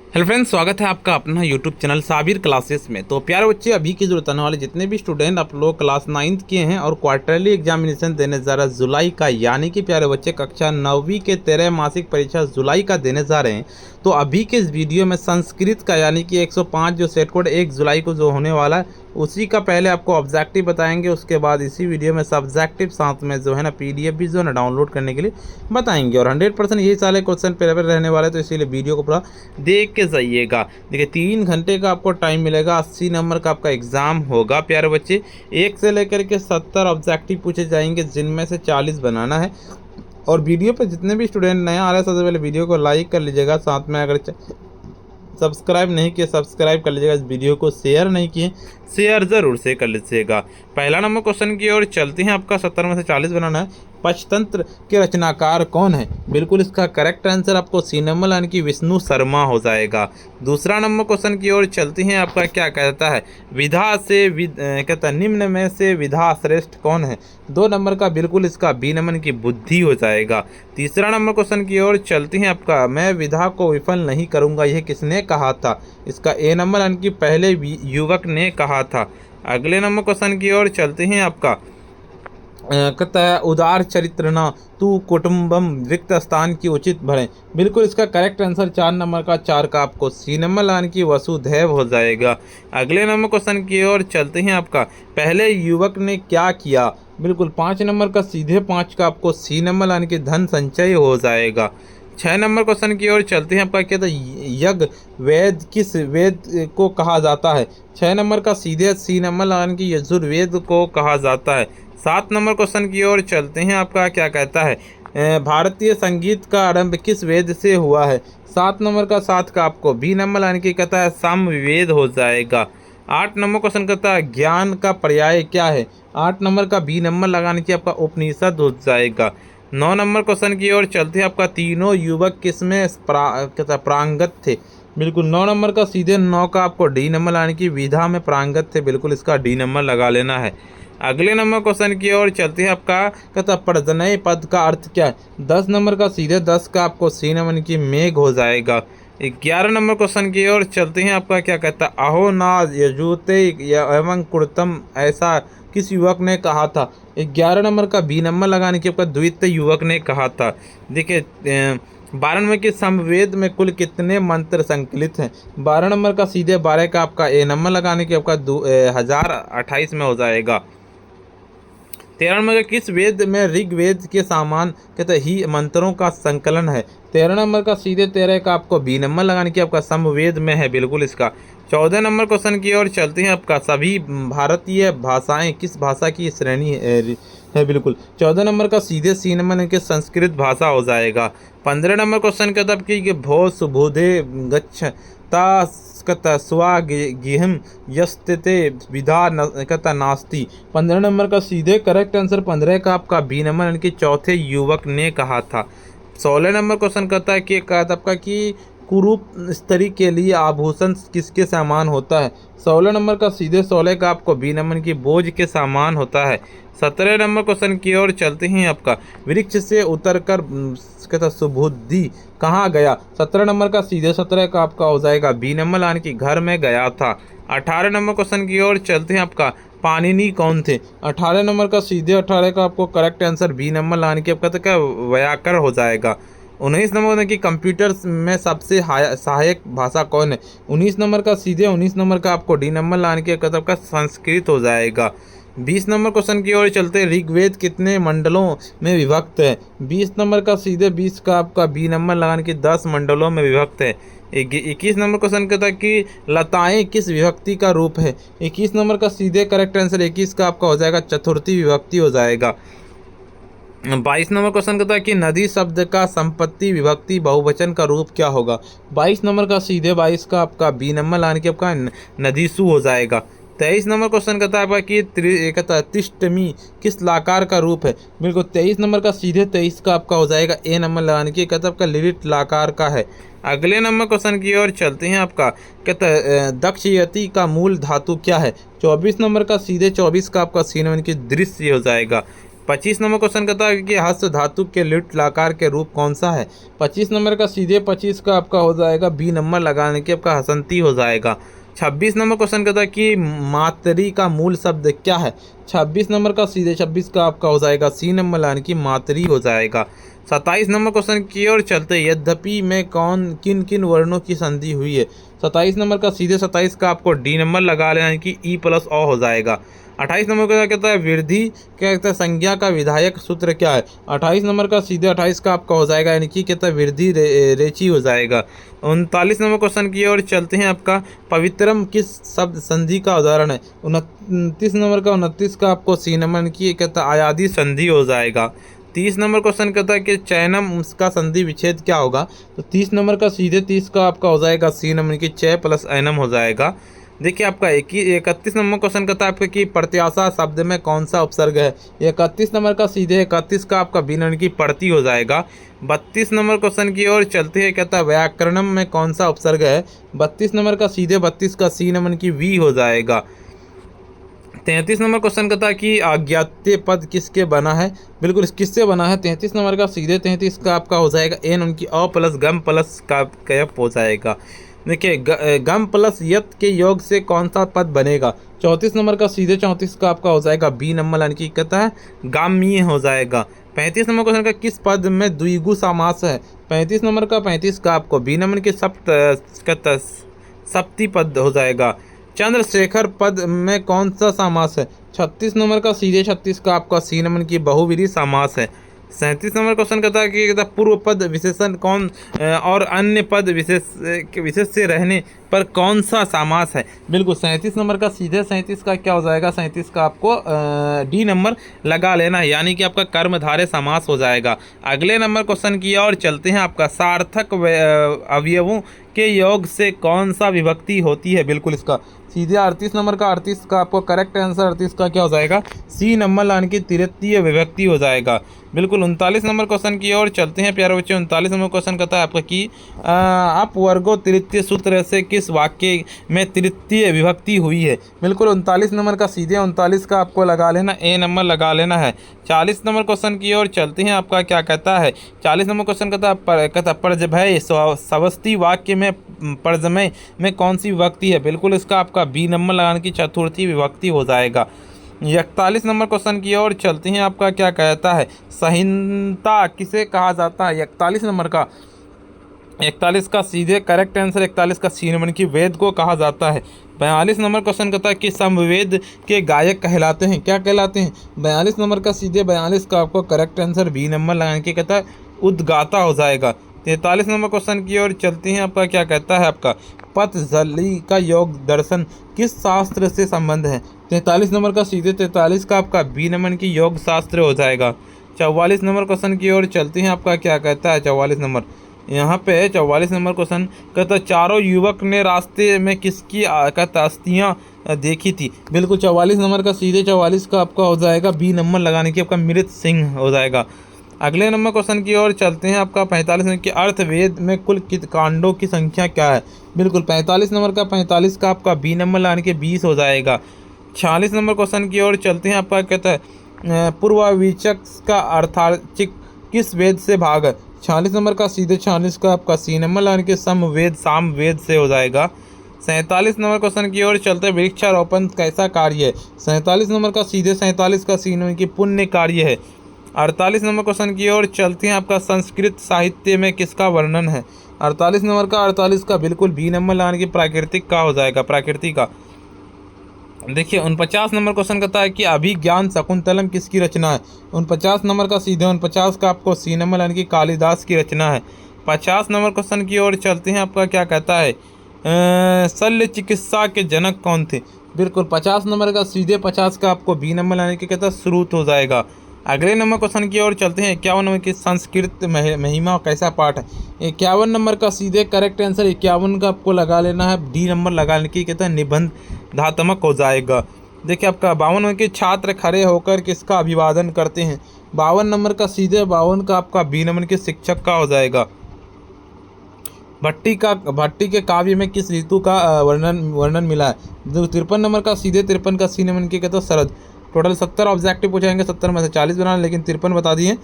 Hello friends, स्वागत है आपका अपना यूट्यूब चैनल साबिर क्लासेस में। तो प्यारे बच्चे, अभी की जरूरत आने वाले जितने भी स्टूडेंट आप लोग क्लास 9th के हैं और क्वार्टरली एग्जामिनेशन देने जा रहे हैं जुलाई का, यानी कि प्यारे बच्चे कक्षा 9वीं के 13 मासिक परीक्षा जुलाई का देने जा रहे हैं। तो अभी के इस वीडियो में संस्कृत का यानी कि 105 जो सेट कोड 1 जुलाई को जो होने वाला है उसी का पहले आपको ऑब्जेक्टिव बताएंगे। उसके बाद इसी वीडियो में सब्जेक्टिव साथ में जो है ना पीडीएफ भी जो है ना डाउनलोड करने के लिए बताएंगे। और 100% यही सारे क्वेश्चन पेपर रहने वाले, तो इसीलिए वीडियो को पूरा देख के जाइएगा। देखिए 3 घंटे का आपको टाइम मिलेगा, 80 नंबर का आपका एग्जाम होगा प्यारे बच्चे। 1 से लेकर के 70 ऑब्जेक्टिव पूछे जाएंगे, जिनमें से 40 बनाना है। और वीडियो पे जितने भी स्टूडेंट नया आ रहे हैं सबसे पहले वीडियो को लाइक कर लीजिएगा, साथ में अगर सब्सक्राइब नहीं किए सब्सक्राइब कर लीजिएगा। इस वीडियो को शेयर नहीं किए शेयर ज़रूर से कर लीजिएगा। पहला नंबर क्वेश्चन की ओर चलते हैं। आपका 70 में से 40 बनाना है। पंचतंत्र के रचनाकार कौन है? बिल्कुल इसका करेक्ट आंसर आपको सी नंबर यानी कि विष्णु शर्मा हो जाएगा। दूसरा नंबर क्वेश्चन की ओर चलते हैं। आपका क्या कहता है? विधा से कहता निम्न में से विधा श्रेष्ठ कौन है? 2 नंबर का बिल्कुल इसका बी नंबर की बुद्धि हो जाएगा। तीसरा नंबर क्वेश्चन की ओर चलते हैं। आपका मैं विधा को विफल नहीं करूंगा, यह किसने कहा था? इसका ए नंबर यानी कि पहले युवक ने कहा था। अगले नंबर क्वेश्चन की ओर चलते हैं। आपका कहता है उदार चरित्र न तू कुटुम्बम रिक्त स्थान की उचित भरे। बिल्कुल इसका करेक्ट आंसर 4 नंबर का 4 का आपको सी नंबर यानी कि वसुधैव हो जाएगा। अगले नंबर क्वेश्चन की ओर चलते हैं। आपका पहले युवक ने क्या किया? बिल्कुल 5 नंबर का सीधे 5 का आपको सी नंबर यानी कि धन संचय हो जाएगा। 6 नंबर क्वेश्चन की ओर चलते हैं। आपका क्या था? यज्ञ वेद किस वेद को कहा जाता है? 6 नंबर का सीधे सी नंबर यानी कि यजुर्वेद को कहा जाता है। 7 नंबर क्वेश्चन की ओर चलते हैं। आपका क्या कहता है? भारतीय संगीत का आरंभ किस वेद से हुआ है? 7 नंबर का 7 का आपको बी नंबर यानी कि कहता है सामवेद हो जाएगा। 8 नंबर क्वेश्चन कहता है ज्ञान का पर्याय क्या है? 8 नंबर का बी नंबर लगाने की आपका उपनिषद हो जाएगा। 9 नंबर क्वेश्चन की ओर चलते हैं। आपका तीनों युवक किसमें कहता प्रांगत थे? बिल्कुल 9 नंबर का सीधे 9 का आपको डी नंबर यानी कि विधा में प्रांगत थे, बिल्कुल इसका डी नंबर लगा लेना है। अगले नंबर क्वेश्चन की ओर चलते हैं। आपका कहता पर्जनय पद का अर्थ क्या है? 10 नंबर का सीधे 10 का आपको सी नंबर की मेघ हो जाएगा। 11 नंबर क्वेश्चन की ओर चलते हैं। आपका क्या कहता अहो ना यजूते एवं कुर्तम ऐसा किस युवक ने कहा था? 11 नंबर का बी नंबर लगाने की आपका द्वितीय युवक ने कहा था। देखिए 12 नंबर के समवेद में कुल कितने मंत्र संकलित हैं? 12 नंबर का सीधे 12 का आपका ए नंबर लगाने की आपका 1028 में हो जाएगा। 13 नंबर का किस वेद में ऋग्वेद के समान कहते ही मंत्रों का संकलन है? 13 नंबर का सीधे 13 का आपको बी नंबर लगाने की आपका समवेद में है, बिल्कुल इसका। 14 नंबर क्वेश्चन की ओर चलते हैं। आपका सभी भारतीय भाषाएं किस भाषा की श्रेणी है? बिल्कुल 14 नंबर का सीधे सी नंबर के संस्कृत भाषा हो जाएगा। 15 नंबर क्वेश्चन कहता कि भो सुबोधे गच्छता स्वागिहम यस्ते विधा कहता नास्ति। 15 नंबर का सीधे करेक्ट आंसर 15 का आपका बी नंबर यानी कि चौथे युवक ने कहा था। 16 नंबर क्वेश्चन कहता है कि आपका कि कुरूप स्त्री के लिए आभूषण किसके समान होता है? 16 नंबर का सीधे 16 का आपको बी नंबर की बोझ के समान होता है। 17 नंबर क्वेश्चन की ओर चलते हैं। आपका वृक्ष से उतरकर कहता सुबुद्धि कहाँ गया? 17 नंबर का सीधे 17 का आपका हो जाएगा बी नंबर यानी कि घर में गया था। 18 नंबर क्वेश्चन की ओर चलते हैं। आपका पाणिनि कौन थे? 18 नंबर का सीधे 18 का आपको करेक्ट आंसर बी नंबर लाने की आपका क्या व्याकर हो जाएगा। 19 नंबर की कंप्यूटर में सबसे सहायक भाषा कौन है? 19 नंबर का सीधे 19 नंबर का आपको डी नंबर लाने के मतलब का संस्कृत हो जाएगा। 20 नंबर क्वेश्चन की ओर चलते ऋग्वेद कितने मंडलों में विभक्त है? 20 नंबर का सीधे 20 का आपका बी नंबर लगाने के 10 मंडलों में विभक्त है। 21 नंबर क्वेश्चन कहता है कि लताएं किस विभक्ति का रूप है? 21 नंबर का सीधे करेक्ट आंसर 21 का आपका हो जाएगा चतुर्थी विभक्ति हो जाएगा। 22 नंबर क्वेश्चन कहता है कि नदी शब्द का संपत्ति विभक्ति बहुवचन का रूप क्या होगा? 22 नंबर का सीधे 22 का आपका बी नंबर लाने के आपका नदीसु हो जाएगा। 23 नंबर क्वेश्चन कहता है कि तिष्टमी किस लाकार का रूप है? बिल्कुल 23 नंबर का सीधे 23 का आपका हो जाएगा ए नंबर लगाने की कहता आपका लिलिट लाकार का है। अगले नंबर क्वेश्चन की ओर चलते हैं। आपका कहता दक्षयति का मूल धातु क्या है? 24 नंबर का सीधे 24 का आपका सी नंबर की दृश्य हो जाएगा। 25 नंबर क्वेश्चन कहता है कि हस्त धातु के लिट्ट लकार के रूप कौन सा है। 25 नंबर का सीधे 25 का आपका हो जाएगा बी नंबर लगाने के आपका हसंती हो जाएगा। 26 नंबर क्वेश्चन कहता है कि मातरी का मूल शब्द क्या है। 26 नंबर का सीधे 26 का आपका हो जाएगा सी नंबर लाने की मातरी हो जाएगा। 27 नंबर क्वेश्चन की ओर चलते यद्यपि में कौन किन किन वर्णों की संधि हुई है। 27 नंबर का सीधे 27 का आपको डी नंबर लगा लेना यानी कि ई प्लस ओ हो जाएगा। 28 नंबर का कहता है वृद्धि क्या कहता है संज्ञा का विधायक सूत्र क्या है। 28 नंबर का सीधे 28 का आपका हो जाएगा यानी कि कहता है वृद्धि रेची हो जाएगा। 39 नंबर क्वेश्चन की ओर चलते हैं आपका पवित्रम किस शब्द संधि का उदाहरण है। 29 नंबर का 29 का आपको सी नंबर की कहता है आयादी संधि हो जाएगा। 30 नंबर क्वेश्चन कहता है कि चयनम उसका संधि विच्छेद क्या होगा। तो 30 नंबर का सीधे 30 का आपका हो जाएगा सी नंबर की चय प्लस एनम हो जाएगा। देखिए आपका 31 नंबर क्वेश्चन कहता है आपका कि प्रत्याशा शब्द में कौन सा उपसर्ग है। 31 नंबर का सीधे 31 का आपका बी नंबर की पड़ती हो जाएगा। 32 नंबर क्वेश्चन की ओर चलते हैं कहता है व्याकरणम में कौन सा उपसर्ग है। 32 नंबर का सीधे 32 का सी नंबर की वी हो जाएगा। 33 नंबर क्वेश्चन कहता है कि अज्ञात्य पद किसके बना है। बिल्कुल किससे बना है। 33 नंबर का सीधे 33 का आपका हो जाएगा एन उनकी अ प्लस गम प्लस का कैप हो जाएगा। देखिए गम प्लस यत के योग से कौन सा पद बनेगा। 34 नंबर का सीधे 34 का आपका हो जाएगा बी नंबर यानी कि कहता है गाम्य हो जाएगा। 35 नंबर क्वेश्चन का किस पद में द्विगु समास है। 35 नंबर का 35 का आपको बी नंबर के सप्ती पद हो जाएगा। चंद्रशेखर पद में कौन सा समास है। 36 नंबर का सीधे 36 का आपका सी नंबर की बहुविधि समास है। 37 नंबर क्वेश्चन कहता है कि पूर्व पद विशेषण कौन और अन्य पद विशेष से रहने पर कौन सा समास है। बिल्कुल 37 नंबर का सीधे 37 का क्या हो जाएगा 37 का आपको डी नंबर लगा लेना है यानी कि आपका कर्मधारय समास हो जाएगा। अगले नंबर क्वेश्चन की ओर चलते हैं आपका सार्थक अवयवों के योग से कौन सा विभक्ति होती है। बिल्कुल इसका सीधे 38 नंबर का 38 का आपको करेक्ट आंसर 38 का क्या हो जाएगा सी नंबर लाने की तृतीय विभक्ति हो जाएगा। बिल्कुल 39 नंबर क्वेश्चन की ओर चलते हैं प्यारे बच्चे। 39 नंबर क्वेश्चन कहता है आपका कि अपवर्गो तृतीय सूत्र से किस वाक्य में तृतीय विभक्ति हुई है। बिल्कुल 39 नंबर का सीधे 39 का आपको लगा लेना ए नंबर लगा लेना है। 40 नंबर क्वेश्चन की ओर चलते हैं आपका क्या कहता है। 40 नंबर क्वेश्चन कहता परजभय सवस्ती वाक्य में परजमय में कौन सी विभक्ति है। बिल्कुल इसका आपका बी नंबर लगाने की चतुर्थी विभक्ति हो जाएगा। 41 नंबर क्वेश्चन की ओर चलते हैं आपका क्या कहता है संहिता किसे कहा जाता है। 41 नंबर का 41 का सीधे करेक्ट आंसर 41 का सी नंबर की वेद को कहा जाता है। 42 नंबर क्वेश्चन कहता है कि समवेद के गायक कहलाते हैं क्या कहलाते हैं। 42 नंबर का सीधे 42 का आपको करेक्ट आंसर बी नंबर लगाने के कहता है उद्गाता हो जाएगा। 43 नंबर क्वेश्चन की ओर चलते हैं आपका क्या कहता है आपका पतंजलि का योग दर्शन किस शास्त्र से संबंध है। 43 नंबर का सीधे 43 का आपका बी नंबर की योग शास्त्र हो जाएगा। 44 नंबर क्वेश्चन की ओर चलते हैं आपका क्या कहता है 44 नंबर यहाँ पे 44 नंबर क्वेश्चन कहता चारों युवक ने रास्ते में किसकी कहता अस्थियाँ देखी थी। बिल्कुल 44 नंबर का सीधे 44 का आपका हो जाएगा बी नंबर लगाने की आपका मृत सिंह हो जाएगा। अगले नंबर क्वेश्चन की ओर चलते हैं आपका 45 नंबर की अर्थवेद में कुल कांडों की संख्या क्या है। बिल्कुल 45 नंबर का 45 का आपका बी नंबर लाने के 20 हो जाएगा। 46 नंबर क्वेश्चन की ओर चलते हैं आपका कहता है पूर्वाविचक का अर्थार्चिक किस वेद से भाग है। 46 नंबर का सीधे 46 का आपका सी नंबर लाने के समवेद सामवेद से हो जाएगा। 47 नंबर क्वेश्चन की ओर चलते वृक्षारोपण कैसा कार्य है। 47 नंबर का सीधे 47 का सी नंबर की पुण्य कार्य है। 48 नंबर क्वेश्चन की ओर चलते हैं आपका संस्कृत साहित्य में किसका वर्णन है। 48 नंबर का 48 का बिल्कुल बी नंबर लाने की प्राकृतिक का हो जाएगा प्राकृतिक का। देखिए 49 नंबर क्वेश्चन कहता है कि अभिज्ञान शकुंतलम किसकी रचना है। 49 नंबर का सीधे 49 का आपको सी नंबर लाने की कालिदास की रचना है। 50 नंबर क्वेश्चन की ओर चलते हैं आपका क्या कहता है शल्य चिकित्सा के जनक कौन थे। बिल्कुल 50 नंबर का सीधे 50 का आपको बी नंबर लाने के कहता है श्रुत हो जाएगा। अगले नंबर क्वेश्चन की ओर चलते हैं 51 नंबर की संस्कृत महिमा कैसा पाठ है। 51 नंबर का सीधे करेक्ट आंसर 51 का आपको लगा लेना है डी नंबर लगाने की कहता है निबंध धात्मक हो जाएगा। देखिए आपका 52 नंबर के छात्र खड़े होकर किसका अभिवादन करते हैं। 52 नंबर का सीधे 52 का आपका बी नंबर के शिक्षक का हो जाएगा। भट्टी के काव्य में किस ऋतु का वर्णन मिला है। 53 नंबर का सीधे 53 का सी नंबर के कहता है शरद। टोटल 70 ऑब्जेक्टिव पूछे जाएंगे, 70 में से 40 बनाना, लेकिन 53 बता दिए।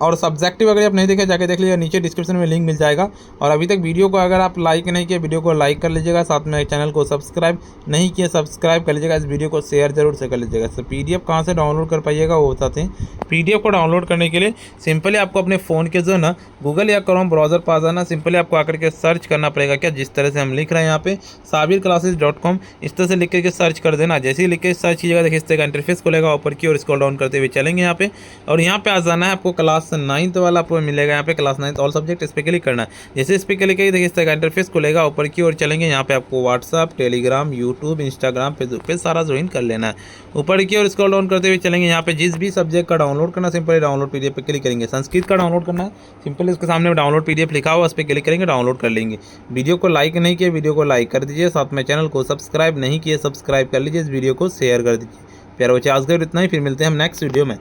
और सब्जेक्टिव अगर आप नहीं देखे जाके देख लीजिए, नीचे डिस्क्रिप्शन में लिंक मिल जाएगा। और अभी तक वीडियो को अगर आप लाइक नहीं किए, वीडियो को लाइक कर लीजिएगा, साथ में चैनल को सब्सक्राइब नहीं किए सब्सक्राइब कर लीजिएगा, इस वीडियो को शेयर जरूर से कर लीजिएगा। तो PDF कहाँ से डाउनलोड कर पाइएगा वो बताते हैं। PDF को डाउनलोड करने के लिए सिंपली आपको अपने फ़ोन के जो ना गूगल या क्रोम ब्राउज़र पास आना, सिंपली आपको आकर के सर्च करना पड़ेगा। क्या जिस तरह से हम लिख रहे हैं यहाँ पे sabirclasses.com, इस तरह से लिख करके सर्च कर देना। जैसे ही लिख के सर्च कीजिएगा, देखिए इस तरह का इंटरफेस खुलेगा, ऊपर की ओर स्क्रॉल डाउन करते हुए चलेंगे यहाँ पे, और यहाँ पे आ जाना है आपको क्लास 9 वाला आपको मिलेगा। यहाँ पे क्लास 9 ऑल सब्जेक्ट इस पे क्लिक करना है। जैसे इस पे क्लिक करिए, देखिए इस तरह का इंटरफेस खुलेगा, ऊपर की ओर चलेंगे। यहाँ पे आपको WhatsApp, Telegram, YouTube, Instagram, Facebook पे सारा ज्वाइन कर लेना है। ऊपर की ओर स्क्रॉल डाउन करते हुए चलेंगे। यहाँ पे जिस भी सब्जेक्ट का डाउनलोड करना, सिंपली डाउनलोड PDF पे क्लिक करेंगे। संस्कृत का डाउनलोड करना है, सिंपली उसके सामने डाउनलोड PDF लिखा हुआ, उस पर क्लिक करेंगे, डाउनलोड कर लेंगे। वीडियो को लाइक नहीं किया, वीडियो को लाइक कर दीजिए, साथ में चैनल को सब्सक्राइब नहीं किए सब्सक्राइब कर लीजिए, इस वीडियो को शेयर कर दीजिए। प्यारे बच्चे आज के इतना ही, फिर मिलते हैं हम नेक्स्ट वीडियो में।